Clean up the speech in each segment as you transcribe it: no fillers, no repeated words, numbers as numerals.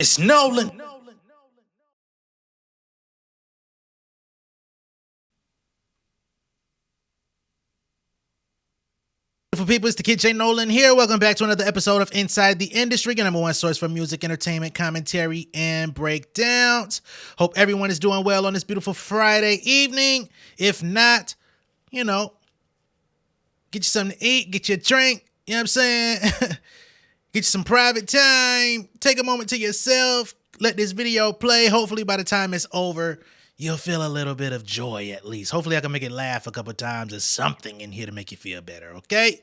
It's Nolan. For people, it's the kid J Nolan here. Welcome back to another episode of Inside the Industry, your number one source for music, entertainment, commentary, and breakdowns. Hope everyone is doing well on this beautiful Friday evening. If not, get you something to eat, get you a drink, you know what I'm saying? Get you some private time, take a moment to yourself, let this video play. Hopefully by the time it's over, you'll feel a little bit of joy at least. Hopefully I can make it laugh a couple of times. There's something in here to make you feel better, okay?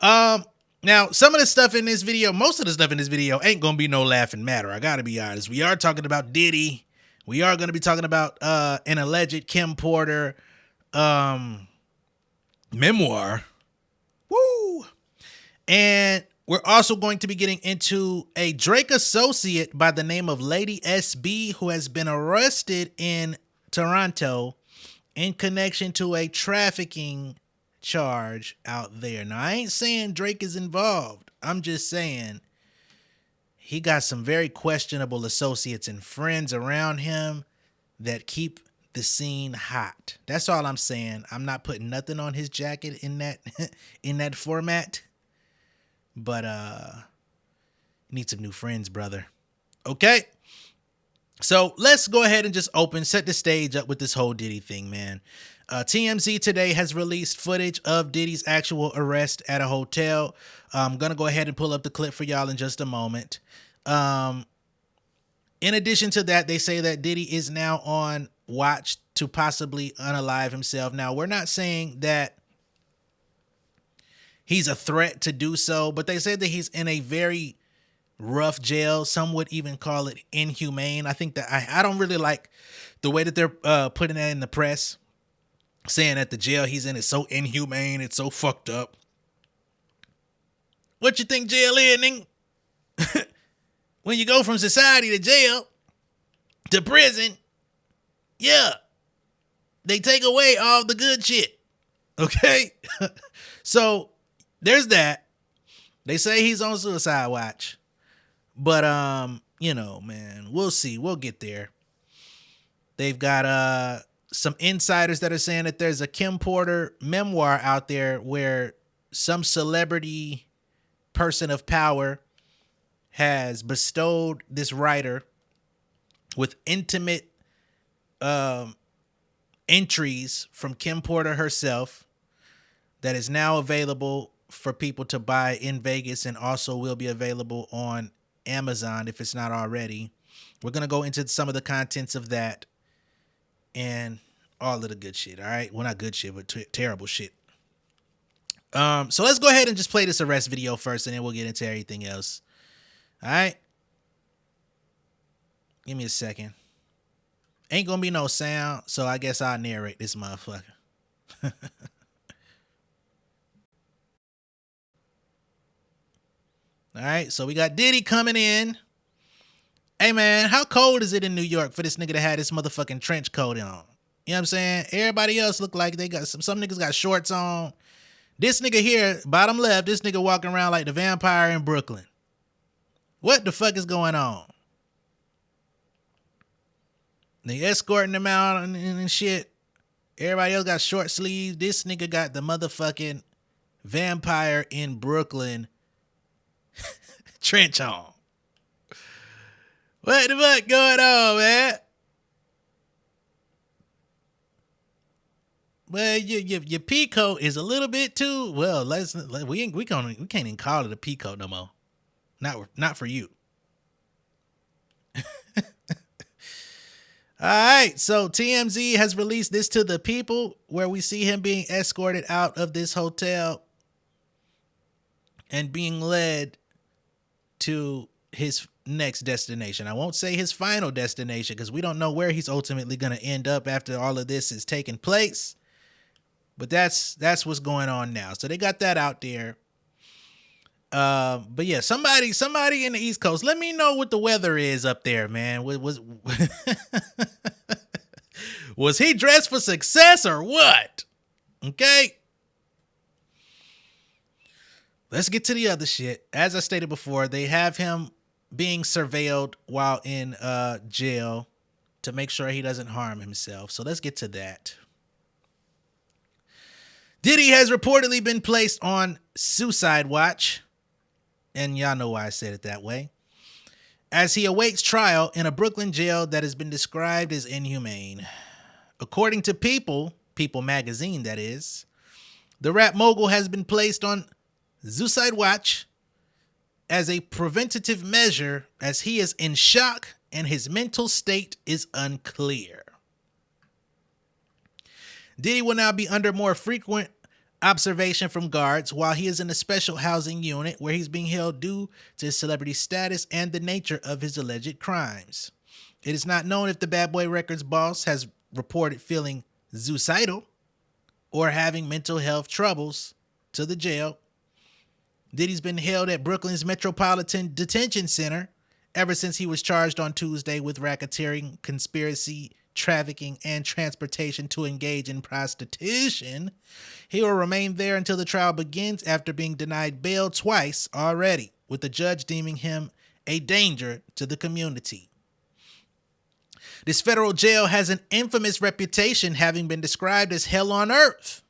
Now, some of the stuff in this video, most of the stuff in this video ain't gonna be no laughing matter. I gotta be honest. We are talking about Diddy. We are gonna be talking about an alleged Kim Porter memoir. Woo! And we're also going to be getting into a Drake associate by the name of Lady SB, who has been arrested in Toronto in connection to a trafficking charge out there. Now, I ain't saying Drake is involved. I'm just saying he got some very questionable associates and friends around him that keep the scene hot. That's all I'm saying. I'm not putting nothing on his jacket in that in that format. But need some new friends, brother. Okay. So let's go ahead and just set the stage up with this whole Diddy thing, man. TMZ today has released footage of Diddy's actual arrest at a hotel. I'm going to go ahead and pull up the clip for y'all in just a moment. In addition to that, they say that Diddy is now on watch to possibly unalive himself. Now, we're not saying that he's a threat to do so, but they said that he's in a very rough jail. Some would even call it inhumane. I think that I don't really like the way that they're putting that in the press, saying that the jail he's in is so inhumane, it's so fucked up. What you think jail is, nigga? When you go from society to jail to prison, yeah, they take away all the good shit. Okay? So there's that. They say he's on suicide watch. But man, we'll see. We'll get there. They've got some insiders that are saying that there's a Kim Porter memoir out there where some celebrity person of power has bestowed this writer with intimate entries from Kim Porter herself that is now available for people to buy in Vegas and also will be available on Amazon if it's not already. We're going to go into some of the contents of that and all of the good shit, all right? Well, not good shit, but terrible shit. So let's go ahead and just play this arrest video first, and then we'll get into everything else. All right? Give me a second. Ain't going to be no sound, so I guess I'll narrate this motherfucker. All right, so we got Diddy coming in. Hey, man, how cold is it in New York for this nigga to have this motherfucking trench coat on? You know what I'm saying? Everybody else look like they got some niggas got shorts on. This nigga here, bottom left, this nigga walking around like the vampire in Brooklyn. What the fuck is going on? They escorting him out and shit. Everybody else got short sleeves. This nigga got the motherfucking vampire in Brooklyn trench on. What the fuck going on, man? Well, your peacoat is a little bit too well. We can't even call it a peacoat no more. Not for you. All right, so TMZ has released this to the people where we see him being escorted out of this hotel and being led to his next destination. I won't say his final destination because we don't know where he's ultimately going to end up after all of this is taking place. But that's what's going on now. So they got that out there. But yeah, somebody in the East Coast, let me know what the weather is up there, man. Was he dressed for success or what? Okay. Let's get to the other shit. As I stated before, they have him being surveilled while in jail to make sure he doesn't harm himself. So let's get to that. Diddy has reportedly been placed on suicide watch, and y'all know why I said it that way, as he awaits trial in a Brooklyn jail that has been described as inhumane. According to People magazine that is, the rap mogul has been placed on suicide watch as a preventative measure as he is in shock and his mental state is unclear. Diddy will now be under more frequent observation from guards while he is in a special housing unit where he's being held due to his celebrity status and the nature of his alleged crimes. It is not known if the Bad Boy Records boss has reported feeling suicidal or having mental health troubles to the jail. Diddy's been held at Brooklyn's Metropolitan Detention Center ever since he was charged on Tuesday with racketeering, conspiracy, trafficking, and transportation to engage in prostitution. He will remain there until the trial begins after being denied bail twice already, with the judge deeming him a danger to the community. This federal jail has an infamous reputation, having been described as hell on earth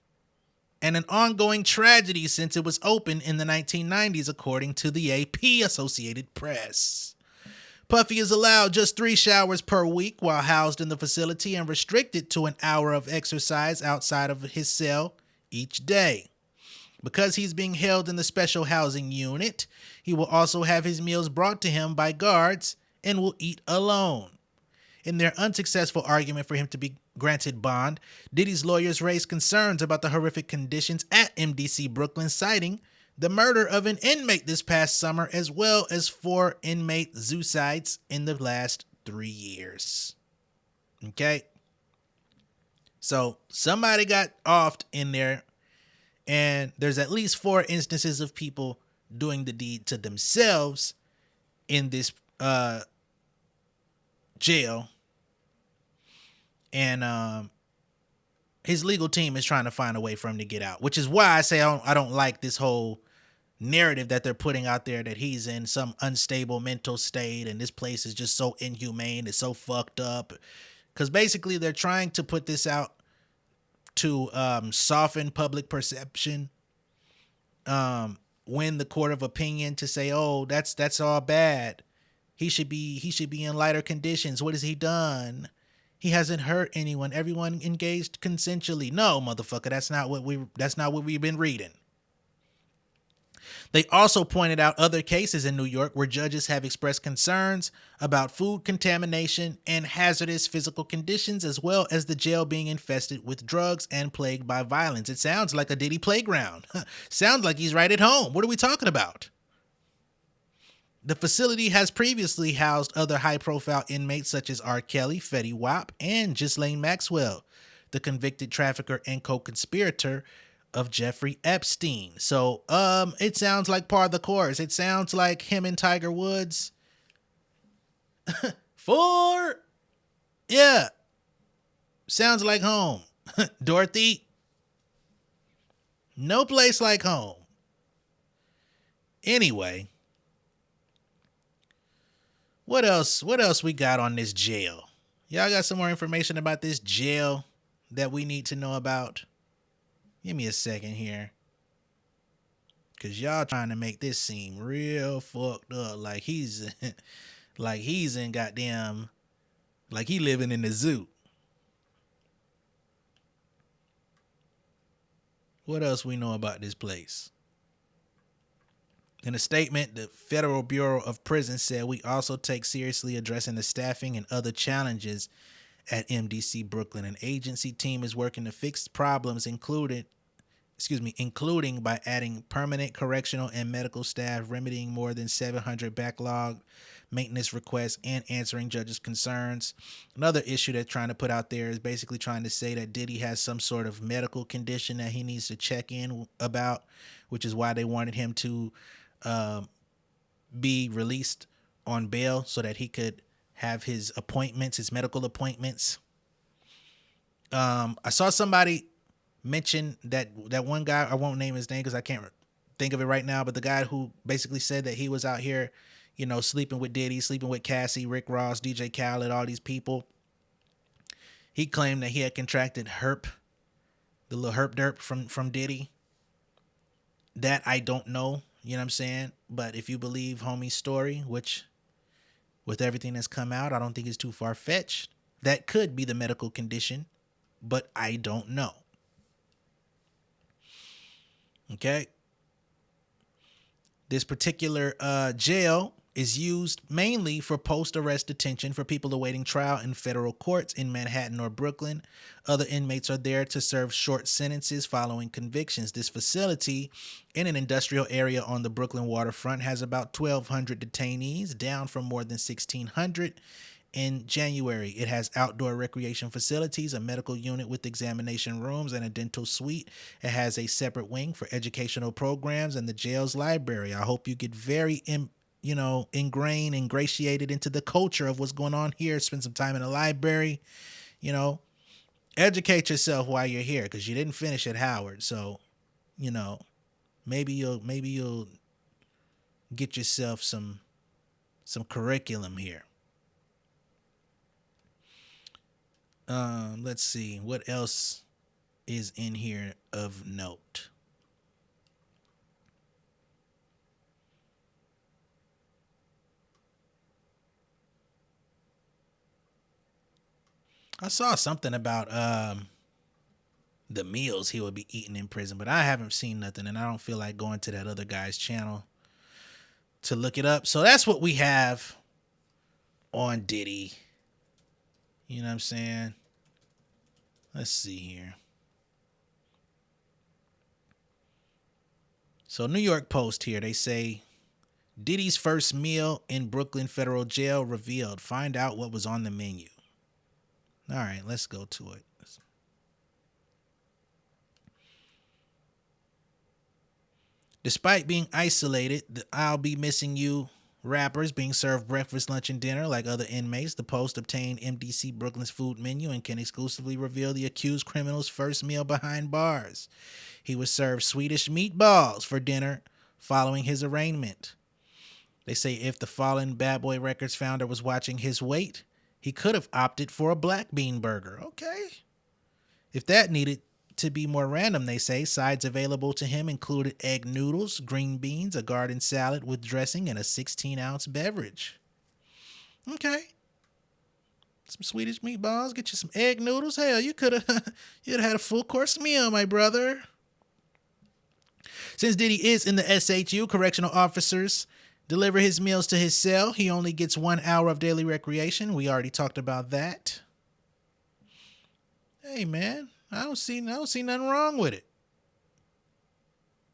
and an ongoing tragedy since it was opened in the 1990s, according to the AP Associated Press. Puffy is allowed just 3 showers per week while housed in the facility and restricted to an hour of exercise outside of his cell each day. Because he's being held in the special housing unit, he will also have his meals brought to him by guards and will eat alone. In their unsuccessful argument for him to be granted bond, Diddy's lawyers raised concerns about the horrific conditions at MDC Brooklyn, citing the murder of an inmate this past summer, as well as 4 inmate suicides in the last 3 years. Okay? So somebody got offed in there, and there's at least 4 instances of people doing the deed to themselves in this jail. And his legal team is trying to find a way for him to get out, which is why I say I don't like this whole narrative that they're putting out there that he's in some unstable mental state and this place is just so inhumane, it's so fucked up. Because basically they're trying to put this out to soften public perception, win the court of opinion to say, oh, that's all bad. He should be in lighter conditions. What has he done? He hasn't hurt anyone. Everyone engaged consensually. No, motherfucker, that's not what we've been reading. They also pointed out other cases in New York where judges have expressed concerns about food contamination and hazardous physical conditions, as well as the jail being infested with drugs and plagued by violence. It sounds like a Diddy playground. Sounds like he's right at home. What are we talking about? The facility has previously housed other high-profile inmates such as R. Kelly, Fetty Wap, and Ghislaine Maxwell, the convicted trafficker and co-conspirator of Jeffrey Epstein. So, it sounds like par the course. It sounds like him and Tiger Woods. Yeah. Sounds like home. Dorothy. No place like home. Anyway. What else we got on this jail? Y'all got some more information about this jail that we need to know about? Give me a second here. Cause y'all trying to make this seem real fucked up. Like he's in goddamn, like he living in the zoo. What else we know about this place? In a statement, the Federal Bureau of Prisons said, we also take seriously addressing the staffing and other challenges at MDC Brooklyn. An agency team is working to fix problems including by adding permanent correctional and medical staff, remedying more than 700 backlog maintenance requests, and answering judges' concerns. Another issue they're trying to put out there is basically trying to say that Diddy has some sort of medical condition that he needs to check in about, which is why they wanted him to be released on bail so that he could have his appointments, his medical appointments. I saw somebody mention that one guy, I won't name his name because I can't think of it right now, but the guy who basically said that he was out here, sleeping with Diddy, sleeping with Cassie, Rick Ross, DJ Khaled, all these people. He claimed that he had contracted herp, the little herp derp from Diddy. That I don't know, you know what I'm saying? But if you believe homie's story, which with everything that's come out, I don't think it's too far-fetched. That could be the medical condition, but I don't know. Okay? This particular jail is used mainly for post-arrest detention for people awaiting trial in federal courts in Manhattan or Brooklyn. Other inmates are there to serve short sentences following convictions. This facility in an industrial area on the Brooklyn waterfront has about 1,200 detainees, down from more than 1,600 in January. It has outdoor recreation facilities, a medical unit with examination rooms, and a dental suite. It has a separate wing for educational programs and the jail's library. I hope you get very ingrained, ingratiated into the culture of what's going on here. Spend some time in the library, educate yourself while you're here, because you didn't finish at Howard. So, maybe you'll get yourself some curriculum here. Let's see what else is in here of note. I saw something about the meals he would be eating in prison, but I haven't seen nothing, and I don't feel like going to that other guy's channel to look it up. So that's what we have on Diddy. You know what I'm saying? Let's see here. So New York Post here, they say Diddy's first meal in Brooklyn federal jail revealed. Find out what was on the menu. All right, let's go to it. Despite being isolated, the I'll Be Missing You rappers being served breakfast, lunch, and dinner like other inmates. The Post obtained MDC Brooklyn's food menu and can exclusively reveal the accused criminal's first meal behind bars. He was served Swedish meatballs for dinner following his arraignment. They say if the fallen Bad Boy Records founder was watching his weight, he could have opted for a black bean burger. Okay. If that needed to be more random, they say, sides available to him included egg noodles, green beans, a garden salad with dressing, and a 16-ounce beverage. Okay. Some Swedish meatballs, get you some egg noodles. Hell, you'd have had a full course meal, my brother. Since Diddy is in the SHU, correctional officers deliver his meals to his cell. He only gets 1 hour of daily recreation. We already talked about that. Hey, man, I don't see nothing wrong with it.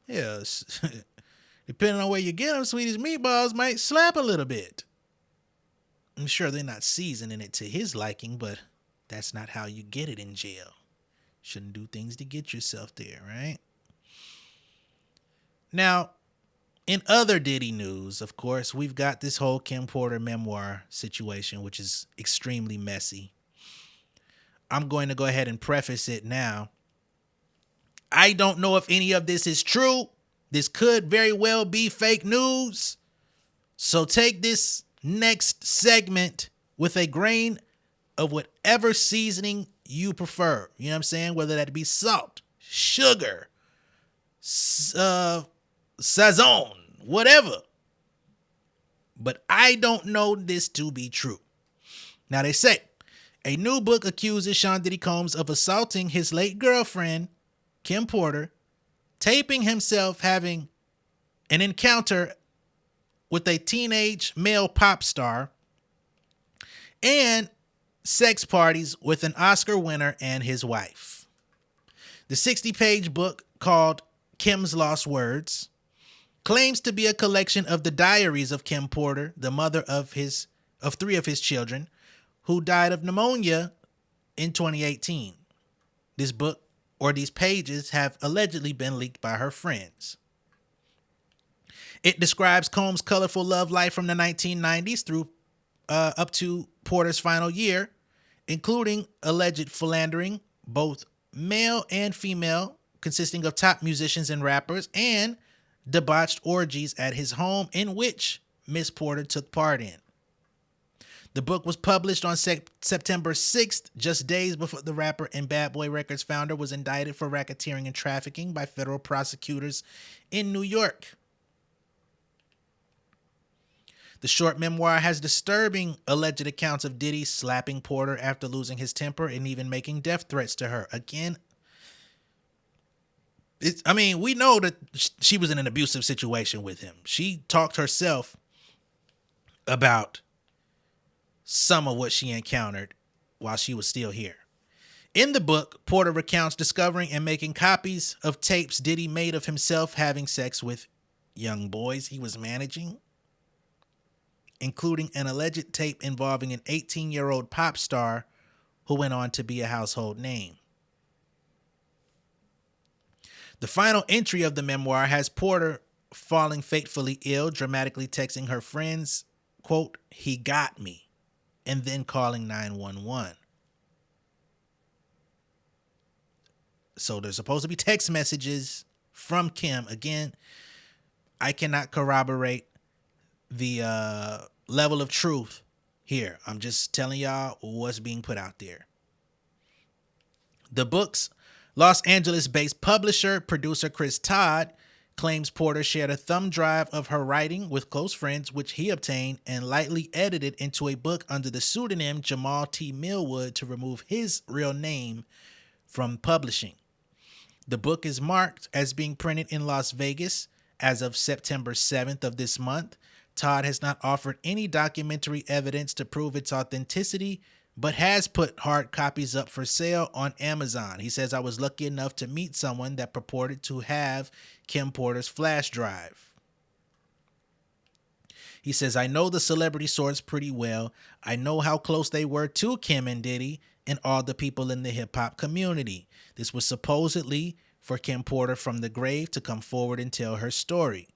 Yes, depending on where you get them, Swedish meatballs might slap a little bit. I'm sure they're not seasoning it to his liking, but that's not how you get it in jail. Shouldn't do things to get yourself there, right? Now, in other Diddy news, of course, we've got this whole Kim Porter memoir situation, which is extremely messy. I'm going to go ahead and preface it now. I don't know if any of this is true. This could very well be fake news. So take this next segment with a grain of whatever seasoning you prefer. You know what I'm saying? Whether that be salt, sugar, sazon, whatever. But I don't know this to be true. Now they say a new book accuses Sean Diddy Combs of assaulting his late girlfriend, Kim Porter, taping himself having an encounter with a teenage male pop star, and sex parties with an Oscar winner and his wife. The 60-page book, called Kim's Lost Words, claims to be a collection of the diaries of Kim Porter, the mother of 3 of his children, who died of pneumonia in 2018. This book, or these pages, have allegedly been leaked by her friends. It describes Combs' colorful love life from the 1990s through up to Porter's final year, including alleged philandering, both male and female, consisting of top musicians and rappers, and debauched orgies at his home in which Miss Porter took part in. The book was published on September 6th, just days before the rapper and Bad Boy Records founder was indicted for racketeering and trafficking by federal prosecutors in New York. The short memoir has disturbing alleged accounts of Diddy slapping Porter after losing his temper and even making death threats to her. Again, we know that she was in an abusive situation with him. She talked herself about some of what she encountered while she was still here. In the book, Porter recounts discovering and making copies of tapes Diddy made of himself having sex with young boys he was managing, including an alleged tape involving an 18-year-old pop star who went on to be a household name. The final entry of the memoir has Porter falling fatefully ill, dramatically texting her friends, quote, "He got me," and then calling 911. So there's supposed to be text messages from Kim. Again, I cannot corroborate the level of truth here. I'm just telling y'all what's being put out there. The book's Los Angeles-based publisher, producer Chris Todd, claims Porter shared a thumb drive of her writing with close friends, which he obtained and lightly edited into a book under the pseudonym Jamal T. Millwood to remove his real name from publishing. The book is marked as being printed in Las Vegas as of September 7th of this month. Todd has not offered any documentary evidence to prove its authenticity, but has put hard copies up for sale on Amazon. He says, "I was lucky enough to meet someone that purported to have Kim Porter's flash drive." He says, "I know the celebrity source pretty well. I know how close they were to Kim and Diddy and all the people in the hip-hop community. This was supposedly for Kim Porter from the grave to come forward and tell her story."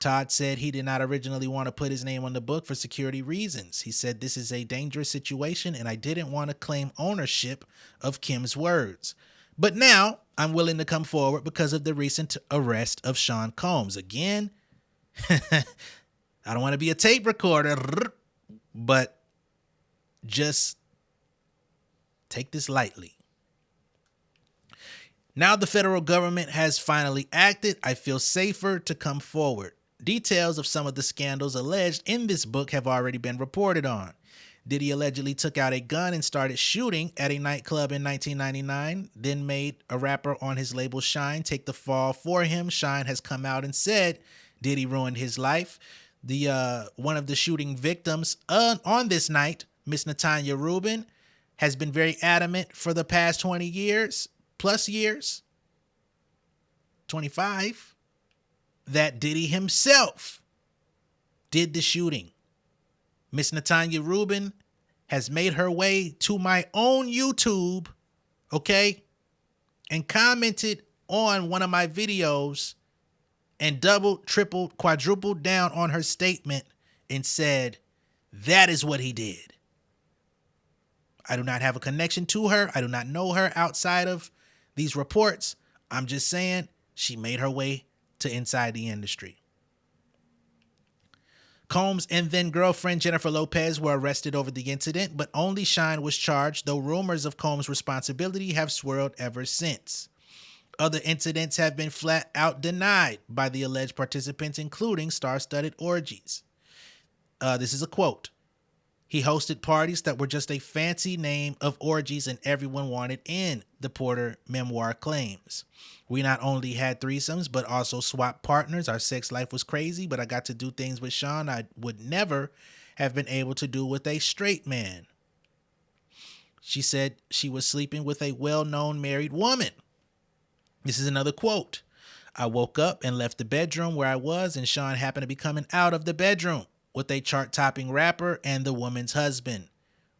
Todd said he did not originally want to put his name on the book for security reasons. He said, "This is a dangerous situation and I didn't want to claim ownership of Kim's words. But now I'm willing to come forward because of the recent arrest of Sean Combs." Again, I don't want to be a tape recorder, but just take this lightly. Now the federal government has finally acted. I feel safer to come forward. Details of some of the scandals alleged in this book have already been reported on. Diddy allegedly took out a gun and started shooting at a nightclub in 1999, then made a rapper on his label Shine take the fall for him. Shine has come out and said Diddy ruined his life. One of the shooting victims on this night, Miss Natanya Rubin, has been very adamant for the past 20 years, 25, that Diddy himself did the shooting. Miss Natanya Rubin has made her way to my own YouTube, okay, and commented on one of my videos and doubled, tripled, quadrupled down on her statement and said, that is what he did. I do not have a connection to her. I do not know her outside of these reports. I'm just saying she made her way to inside the industry. Combs and then girlfriend Jennifer Lopez were arrested over the incident, but only Shine was charged, though rumors of Combs' responsibility have swirled ever since. Other incidents have been flat out denied by the alleged participants, including star-studded orgies. This is a quote. "He hosted parties that were just a fancy name of orgies and everyone wanted in," the Porter memoir claims. "We not only had threesomes, but also swapped partners. Our sex life was crazy, but I got to do things with Sean I would never have been able to do with a straight man." She said she was sleeping with a well-known married woman. This is another quote. "I woke up and left the bedroom where I was, and Sean happened to be coming out of the bedroom with a chart-topping rapper and the woman's husband.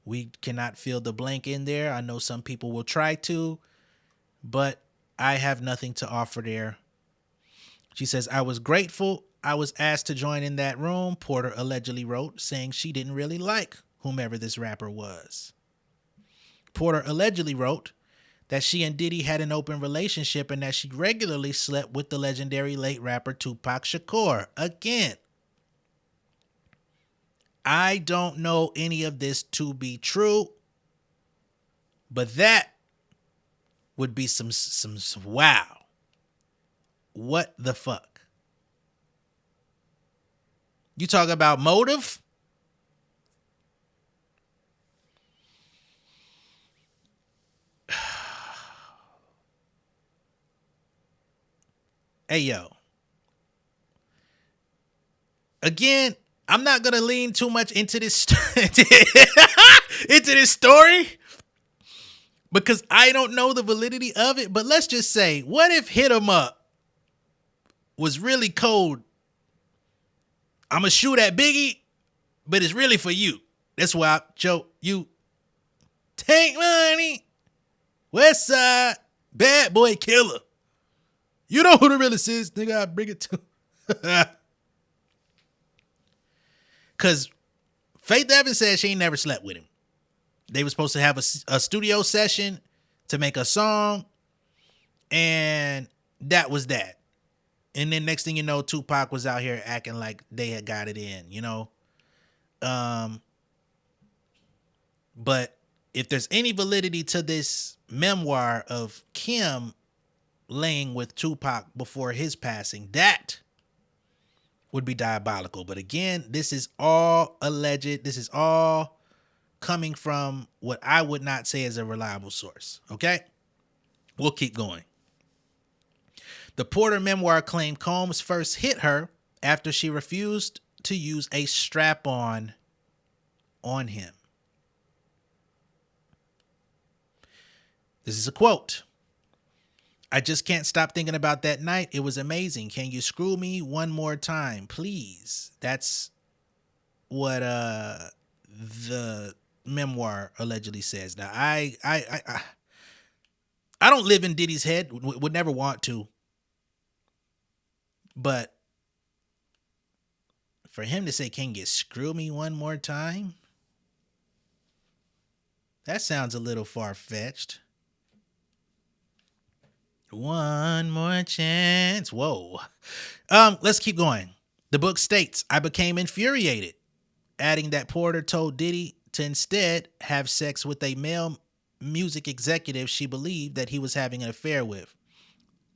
We cannot fill the blank in there. I know some people will try to, but I have nothing to offer there." She says, "I was grateful I was asked to join in that room," Porter allegedly wrote, saying she didn't really like whomever this rapper was. Porter allegedly wrote that she and Diddy had an open relationship and that she regularly slept with the legendary late rapper Tupac Shakur. Again, I don't know any of this to be true, but that would be some wow. What the fuck? You talk about motive? Hey yo. Again, I'm not gonna lean too much into this into this story because I don't know the validity of it. But let's just say, what if Hit 'Em Up was really cold? I'ma shoot at Biggie, but it's really for you. That's why, Joe, you take money, West Side, bad boy killer. You know who the realest is, nigga. I bring it to. Because Faith Evans said she ain't never slept with him. They were supposed to have a studio session to make a song, and that was that. And then next thing you know, Tupac was out here acting like they had got it in, you know? But if there's any validity to this memoir of Kim laying with Tupac before his passing, that would be diabolical. But again, this is all alleged. This is all coming from what I would not say is a reliable source. Okay? We'll keep going. The Porter memoir claimed Combs first hit her after she refused to use a strap-on on him. This is a quote. I just can't stop thinking about that night. It was amazing. Can you screw me one more time, please? That's what the memoir allegedly says. Now, I don't live in Diddy's head. Would never want to. But for him to say, can you screw me one more time? That sounds a little far-fetched. One more chance. Whoa. Let's keep going. The book states, I became infuriated, adding that Porter told Diddy to instead have sex with a male music executive she believed that he was having an affair with.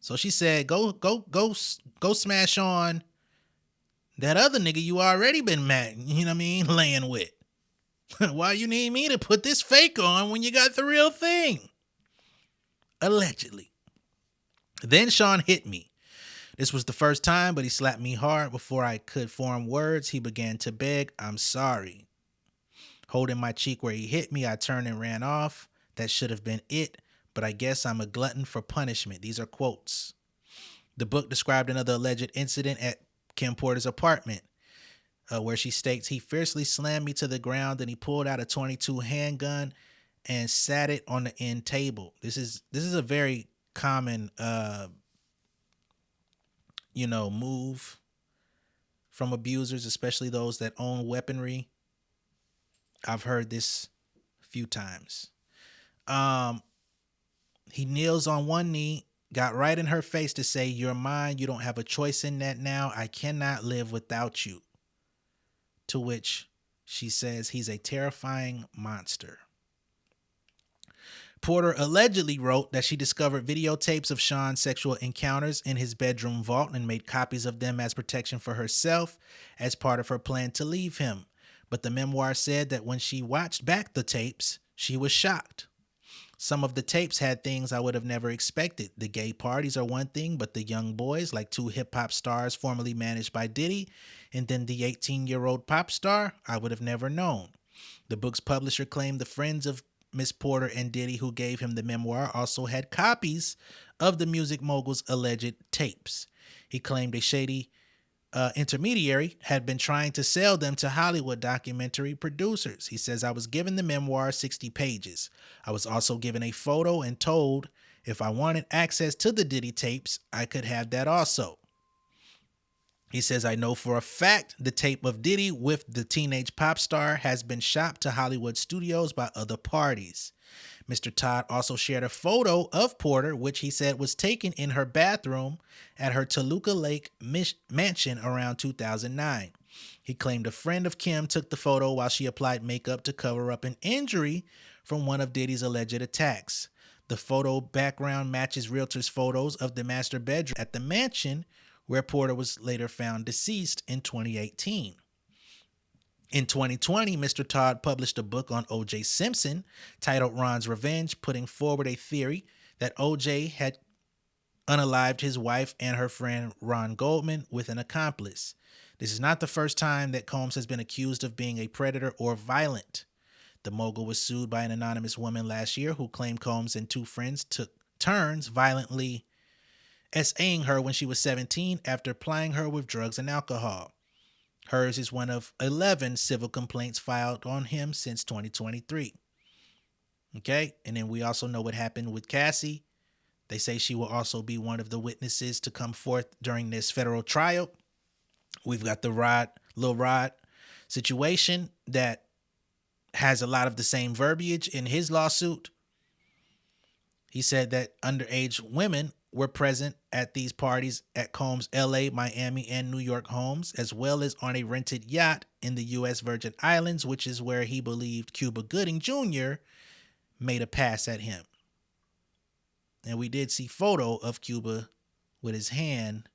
So she said, go smash on that other nigga you already been mad, you know what I mean, laying with. Why you need me to put this fake on when you got the real thing? Allegedly. Then Sean hit me. This was the first time, but he slapped me hard. Before I could form words, he began to beg, I'm sorry. Holding my cheek where he hit me, I turned and ran off. That should have been it, but I guess I'm a glutton for punishment. These are quotes. The book described another alleged incident at Kim Porter's apartment, where she states, he fiercely slammed me to the ground, and he pulled out a .22 handgun and sat it on the end table. This is a very common move from abusers, especially those that own weaponry. I've heard this a few times. He kneels on one knee, got right in her face to say, you're mine, you don't have a choice in that now, I cannot live without you. To which she says, he's a terrifying monster. Porter allegedly wrote that she discovered videotapes of Sean's sexual encounters in his bedroom vault and made copies of them as protection for herself as part of her plan to leave him. But the memoir said that when she watched back the tapes, she was shocked. Some of the tapes had things I would have never expected. The gay parties are one thing, but the young boys, like two hip-hop stars formerly managed by Diddy, and then the 18-year-old pop star, I would have never known. The book's publisher claimed the friends of Miss Porter and Diddy who gave him the memoir also had copies of the music mogul's alleged tapes. He claimed a shady intermediary had been trying to sell them to Hollywood documentary producers. He says, I was given the memoir 60 pages. I was also given a photo and told if I wanted access to the Diddy tapes, I could have that also. He says, I know for a fact the tape of Diddy with the teenage pop star has been shopped to Hollywood studios by other parties. Mr. Todd also shared a photo of Porter, which he said was taken in her bathroom at her Toluca Lake mansion around 2009. He claimed a friend of Kim took the photo while she applied makeup to cover up an injury from one of Diddy's alleged attacks. The photo background matches realtors' photos of the master bedroom at the mansion, where Porter was later found deceased in 2018. In 2020, Mr. Todd published a book on O.J. Simpson titled Ron's Revenge, putting forward a theory that O.J. had unalived his wife and her friend Ron Goldman with an accomplice. This is not the first time that Combs has been accused of being a predator or violent. The mogul was sued by an anonymous woman last year who claimed Combs and two friends took turns violently SAing her when she was 17 after plying her with drugs and alcohol. Hers is one of 11 civil complaints filed on him since 2023. Okay, and then we also know what happened with Cassie. They say she will also be one of the witnesses to come forth during this federal trial. We've got the Lil Rod situation that has a lot of the same verbiage in his lawsuit. He said that underage women were present at these parties at Combs' LA, Miami, and New York homes, as well as on a rented yacht in the U.S. Virgin Islands, which is where he believed Cuba Gooding Jr. made a pass at him. And we did see photo of Cuba with his hand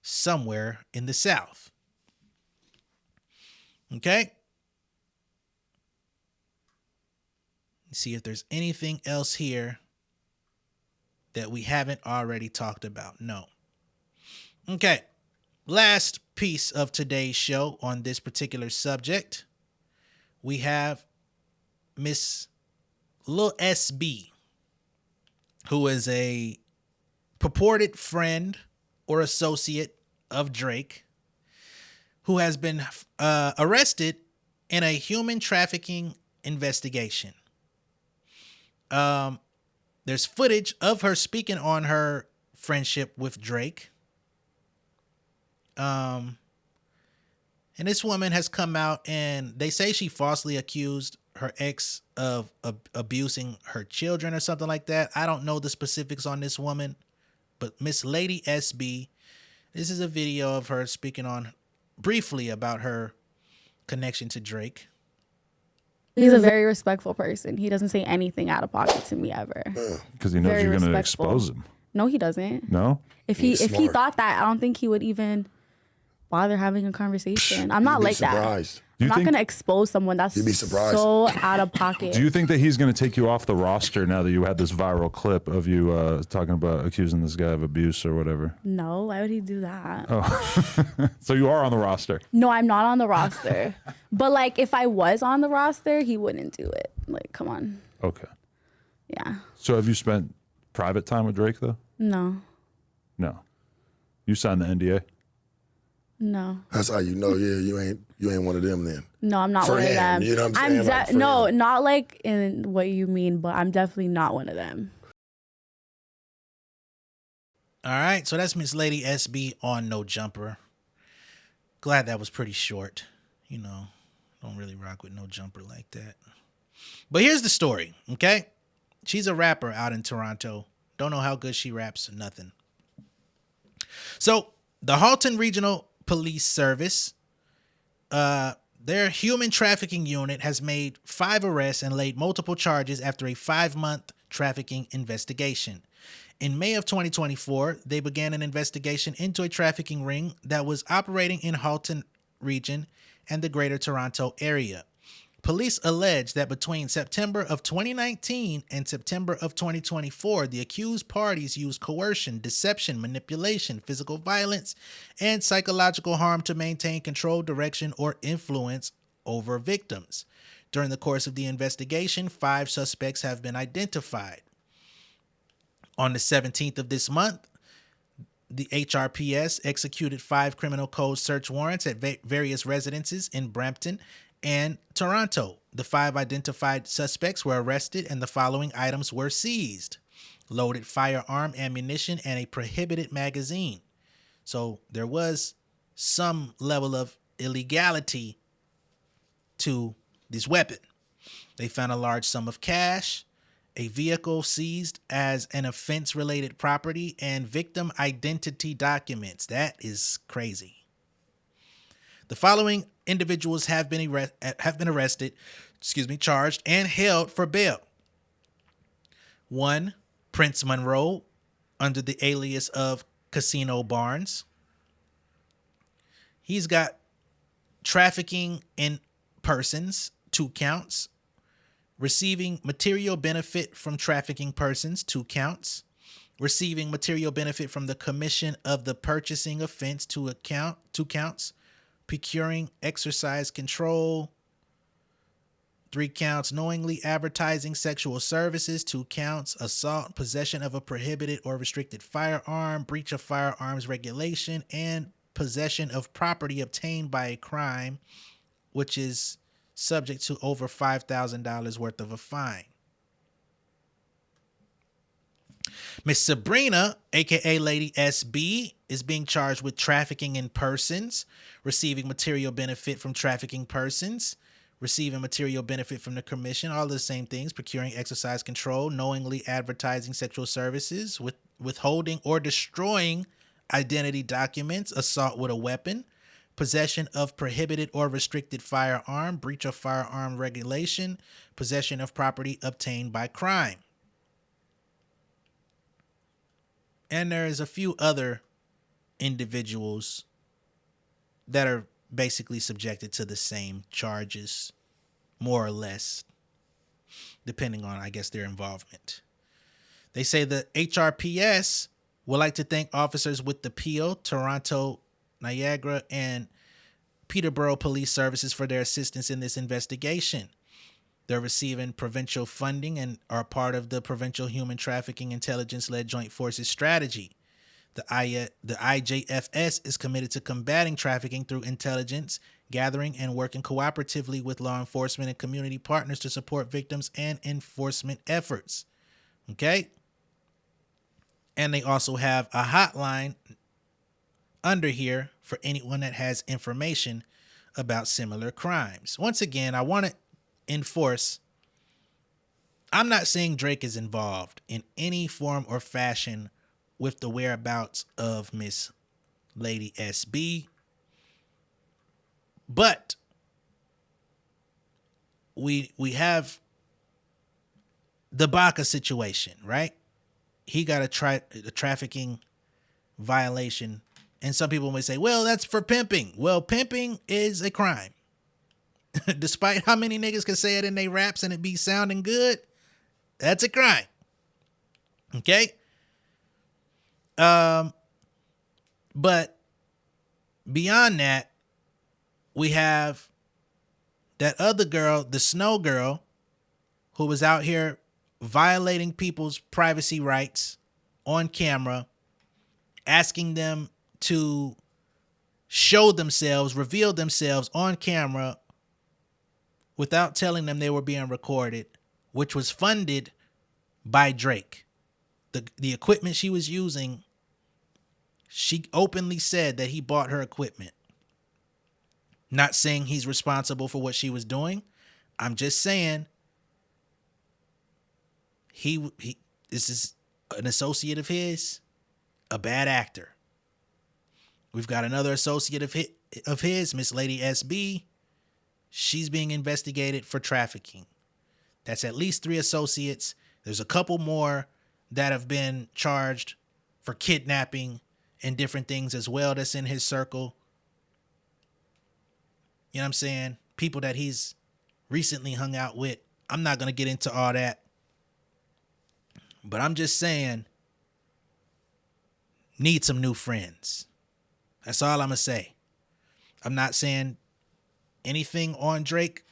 somewhere in the South. Okay? Let's see if there's anything else here that we haven't already talked about. No. Okay. Last piece of today's show on this particular subject. We have Miss Lil SB, who is a purported friend or associate of Drake, who has been arrested in a human trafficking investigation. There's footage of her speaking on her friendship with Drake. And this woman has come out and they say she falsely accused her ex of abusing her children or something like that. I don't know the specifics on this woman, but Miss Lady SB, this is a video of her speaking on briefly about her connection to Drake. He's a very respectful person. He doesn't say anything out of pocket to me ever. Because he knows very you're going to expose him. No, he doesn't. No? If he thought that, I don't think he would even bother having a conversation. I'm not like surprised. that. I'm not going to expose someone that's so out of pocket. Do you think that he's going to take you off the roster now that you had this viral clip of you talking about accusing this guy of abuse or whatever? No, why would he do that? Oh, so you are on the roster? No, I'm not on the roster. But like, if I was on the roster, he wouldn't do it. Like, come on. Okay. Yeah. So have you spent private time with Drake though? No. No. You signed the NDA? No. That's how you know, you ain't one of them then. No, I'm not For one him, of them. you know what I'm saying? No, not like in what you mean, but I'm definitely not one of them. All right, so that's Miss Lady SB on No Jumper. Glad that was pretty short. You know, don't really rock with No Jumper like that. But here's the story, okay? She's a rapper out in Toronto. Don't know how good she raps, nothing. So the Halton Regional Police Service, their human trafficking unit has made 5 arrests and laid multiple charges after a 5-month trafficking investigation. In May of 2024, they began an investigation into a trafficking ring that was operating in Halton region and the Greater Toronto area. Police allege that between September of 2019 and September of 2024, the accused parties used coercion, deception, manipulation, physical violence, and psychological harm to maintain control, direction, or influence over victims. During the course of the investigation, 5 suspects have been identified. On the 17th of this month, the HRPS executed 5 criminal code search warrants at various residences in Brampton and Toronto. The 5 identified suspects were arrested and the following items were seized: loaded firearm, ammunition, and a prohibited magazine. So there was some level of illegality to this weapon. They found a large sum of cash, a vehicle seized as an offense-related property, and victim identity documents. That is crazy. The following individuals have been arrested, charged, and held for bail. 1, Prince Monroe, under the alias of Casino Barnes. He's got trafficking in persons, 2 counts. Receiving material benefit from trafficking persons, 2 counts. Receiving material benefit from the commission of the purchasing offense, 2 counts. Procuring exercise control, 3 counts. Knowingly advertising sexual services, 2 counts. Assault, possession of a prohibited or restricted firearm, breach of firearms regulation, and possession of property obtained by a crime, which is subject to over $5,000 worth of a fine. Miss Sabrina, aka Lady SB, is being charged with trafficking in persons, receiving material benefit from trafficking persons, receiving material benefit from the commission, all the same things, procuring exercise control, knowingly advertising sexual services, withholding or destroying identity documents, assault with a weapon, possession of prohibited or restricted firearm, breach of firearm regulation, possession of property obtained by crime. And there's a few other individuals that are basically subjected to the same charges, more or less, depending on, I guess, their involvement. They say the HRPS would like to thank officers with the Peel, Toronto, Niagara, and Peterborough Police Services for their assistance in this investigation. They're receiving provincial funding and are part of the Provincial Human Trafficking Intelligence-led Joint Forces strategy. The IJFS is committed to combating trafficking through intelligence, gathering, and working cooperatively with law enforcement and community partners to support victims and enforcement efforts. Okay? And they also have a hotline under here for anyone that has information about similar crimes. Once again, I want to enforce, I'm not saying Drake is involved in any form or fashion with the whereabouts of Miss Lady SB, but we have the Baca situation, right? He got a trafficking violation, and some people may say, well, that's for pimping. Well, pimping is a crime. Despite how many niggas can say it in their raps and it be sounding good, that's a crime. Okay? But beyond that, we have that other girl, the Snow Girl, who was out here violating people's privacy rights on camera, asking them to show themselves, reveal themselves on camera without telling them they were being recorded, which was funded by Drake. The equipment she was using, she openly said that he bought her equipment. Not saying he's responsible for what she was doing. I'm just saying he this is an associate of his, a bad actor. We've got another associate of his, Miss Lady SB. She's being investigated for trafficking. That's at least 3 associates. There's a couple more that have been charged for kidnapping and different things as well that's in his circle. You know what I'm saying? People that he's recently hung out with. I'm not going to get into all that. But I'm just saying, need some new friends. That's all I'm going to say. I'm not saying anything on Drake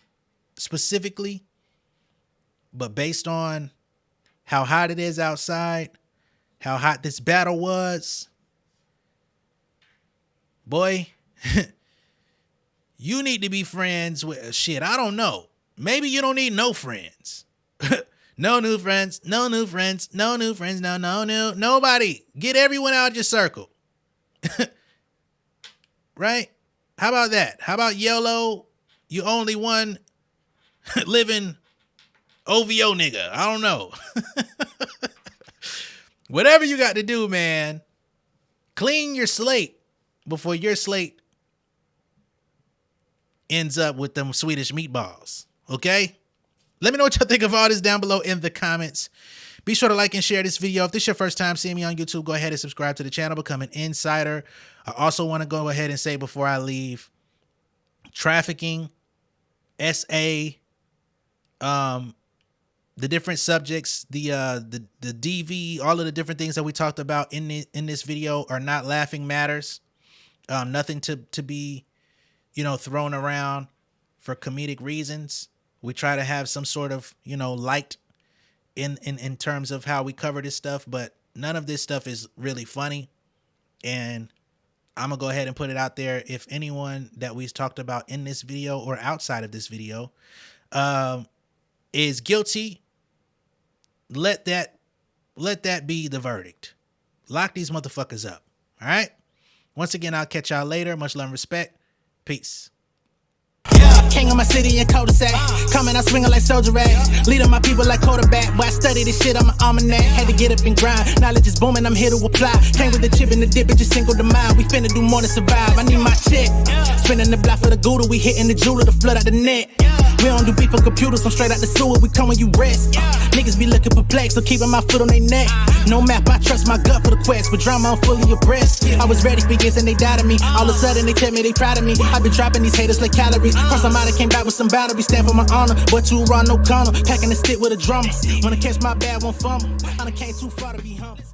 specifically, but based on how hot it is outside, how hot this battle was, boy, you need to be friends with shit. I don't know. Maybe you don't need no friends. No new friends, no new friends, no new friends, nobody. Get everyone out of your circle. Right? How about that? How about YOLO? You only one living OVO nigga. I don't know. Whatever you got to do, man, clean your slate before your slate ends up with them Swedish meatballs. Okay? Let me know what y'all think of all this down below in the comments. Be sure to like and share this video. If this is your first time seeing me on YouTube, go ahead and subscribe to the channel, become an insider. I also want to go ahead and say before I leave, trafficking, SA, the different subjects, the DV, all of the different things that we talked about in this video are not laughing matters. Nothing to be, thrown around for comedic reasons. We try to have some sort of, light in terms of how we cover this stuff, but none of this stuff is really funny. And I'm gonna go ahead and put it out there. If anyone that we've talked about in this video or outside of this video is guilty, let that be the verdict. Lock these motherfuckers up. All right. Once again, I'll catch y'all later. Much love and respect. Peace. Yeah, king of my city and cul-de-sac. Coming out swinging like soldier rags. Leading my people like quarterback. Boy, I study this shit, I'm an almanac. Had to get up and grind. Knowledge is booming, I'm here to apply. Came with the chip and the dip, it just single the mind. We finna do more than survive. I need my check. Spinning the block for the Gouda. We hitting the jeweler to flood out the net. We don't do beef on computers, I'm straight out the sewer. We come when you rest. Niggas be looking perplexed, so keeping my foot on their neck. No map, I trust my gut for the quest. With drama, I'm fully abreast. I was ready for years and they doubted me. All of a sudden they tell me they proud of me. I been dropping these haters like calories. Cross them out, I came back with some boundaries. Stand for my honor, but too raw, no corner. Packing the stick with a drummer. Wanna catch my bad, won't fumble. I done came too far to be humble.